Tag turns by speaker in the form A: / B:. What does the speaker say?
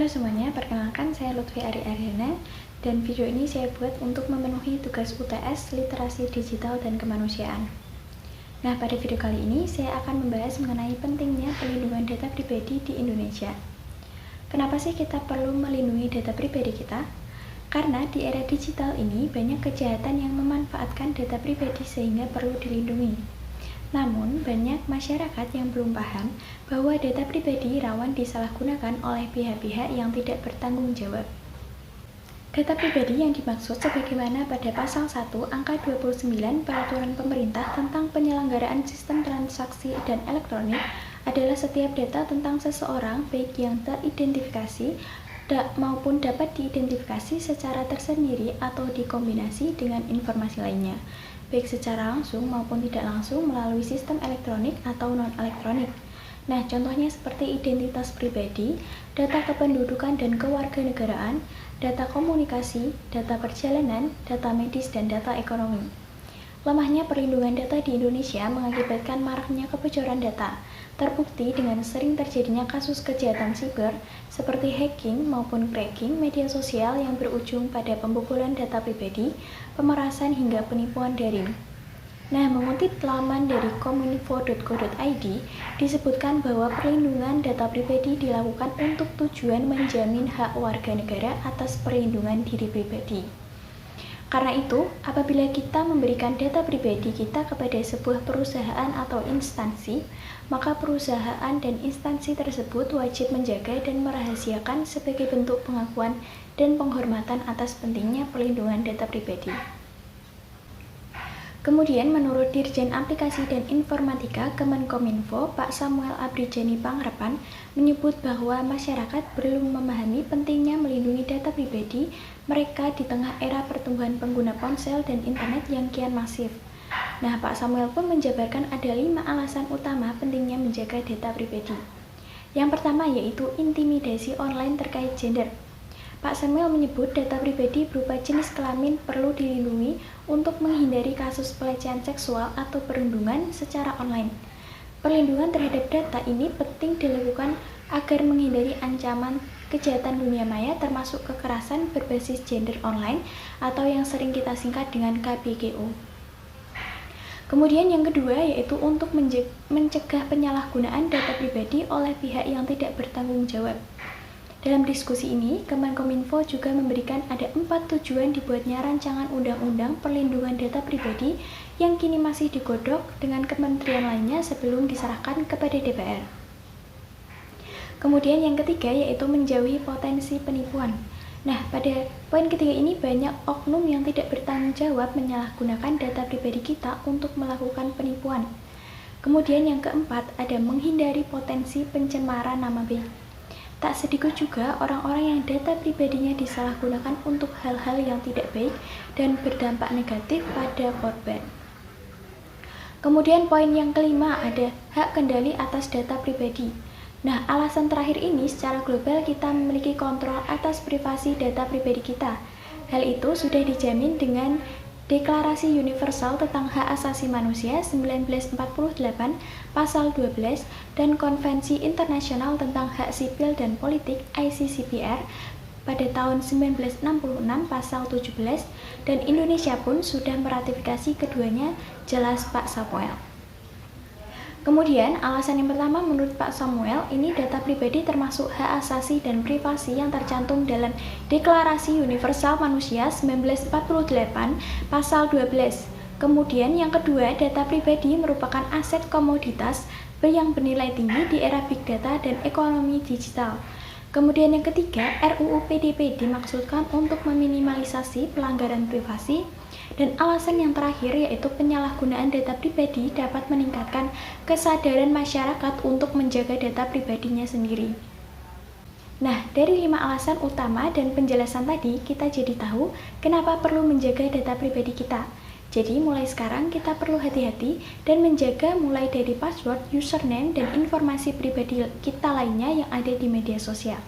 A: Halo semuanya, perkenalkan saya Lutfi Aryana dan video ini saya buat untuk memenuhi tugas UTS Literasi Digital dan Kemanusiaan. Nah, pada video kali ini saya akan membahas mengenai pentingnya perlindungan data pribadi di Indonesia. Kenapa sih kita perlu melindungi data pribadi kita? Karena di era digital ini banyak kejahatan yang memanfaatkan data pribadi sehingga perlu dilindungi. Namun, banyak masyarakat yang belum paham bahwa data pribadi rawan disalahgunakan oleh pihak-pihak yang tidak bertanggung jawab. Data pribadi yang dimaksud sebagaimana pada pasal 1 angka 29 Peraturan Pemerintah tentang penyelenggaraan sistem transaksi dan elektronik adalah setiap data tentang seseorang baik yang teridentifikasi maupun dapat diidentifikasi secara tersendiri atau dikombinasi dengan informasi lainnya, baik secara langsung maupun tidak langsung melalui sistem elektronik atau non-elektronik. Nah, contohnya seperti identitas pribadi, data kependudukan dan kewarganegaraan, data komunikasi, data perjalanan, data medis, dan data ekonomi. Lemahnya perlindungan data di Indonesia mengakibatkan maraknya kebocoran data, terbukti dengan sering terjadinya kasus kejahatan siber seperti hacking maupun cracking media sosial yang berujung pada pembobolan data pribadi, pemerasan hingga penipuan daring. Nah, mengutip laman dari kominfo.go.id, disebutkan bahwa perlindungan data pribadi dilakukan untuk tujuan menjamin hak warga negara atas perlindungan diri pribadi. Karena itu, apabila kita memberikan data pribadi kita kepada sebuah perusahaan atau instansi, maka perusahaan dan instansi tersebut wajib menjaga dan merahasiakan sebagai bentuk pengakuan dan penghormatan atas pentingnya perlindungan data pribadi. Kemudian, menurut Dirjen Aplikasi dan Informatika Kemenkominfo, Pak Samuel Abrijani Pangrepan, menyebut bahwa masyarakat belum memahami pentingnya melindungi data pribadi mereka di tengah era pertumbuhan pengguna ponsel dan internet yang kian masif. Nah, Pak Samuel pun menjabarkan ada 5 alasan utama pentingnya menjaga data pribadi. Yang pertama yaitu intimidasi online terkait gender. Pak Samuel menyebut data pribadi berupa jenis kelamin perlu dilindungi untuk menghindari kasus pelecehan seksual atau perundungan secara online. Perlindungan terhadap data ini penting dilakukan agar menghindari ancaman kejahatan dunia maya termasuk kekerasan berbasis gender online atau yang sering kita singkat dengan KBGO. Kemudian yang kedua yaitu untuk mencegah penyalahgunaan data pribadi oleh pihak yang tidak bertanggung jawab. Dalam diskusi ini, Kemenkominfo juga memberikan ada 4 tujuan dibuatnya rancangan undang-undang perlindungan data pribadi yang kini masih digodok dengan kementerian lainnya sebelum diserahkan kepada DPR. Kemudian yang ketiga yaitu menjauhi potensi penipuan. Nah, pada poin ketiga ini banyak oknum yang tidak bertanggung jawab menyalahgunakan data pribadi kita untuk melakukan penipuan. Kemudian yang keempat ada menghindari potensi pencemaran nama baik. Tak sedikit juga orang-orang yang data pribadinya disalahgunakan untuk hal-hal yang tidak baik dan berdampak negatif pada korban. Kemudian poin yang kelima ada hak kendali atas data pribadi. Nah, alasan terakhir ini secara global kita memiliki kontrol atas privasi data pribadi kita. Hal itu sudah dijamin dengan Deklarasi Universal tentang Hak Asasi Manusia 1948 Pasal 12 dan Konvensi Internasional tentang Hak Sipil dan Politik ICCPR pada tahun 1966 Pasal 17 dan Indonesia pun sudah meratifikasi keduanya, jelas Pak Samuel. Kemudian, alasan yang pertama menurut Pak Samuel, ini data pribadi termasuk hak asasi dan privasi yang tercantum dalam Deklarasi Universal Manusia 1948 Pasal 12. Kemudian yang kedua, data pribadi merupakan aset komoditas yang bernilai tinggi di era big data dan ekonomi digital. Kemudian yang ketiga, RUU PDP dimaksudkan untuk meminimalisasi pelanggaran privasi. Dan alasan yang terakhir yaitu penyalahgunaan data pribadi dapat meningkatkan kesadaran masyarakat untuk menjaga data pribadinya sendiri. Nah, dari 5 alasan utama dan penjelasan tadi, kita jadi tahu kenapa perlu menjaga data pribadi kita. Jadi, mulai sekarang kita perlu hati-hati dan menjaga mulai dari password, username, dan informasi pribadi kita lainnya yang ada di media sosial.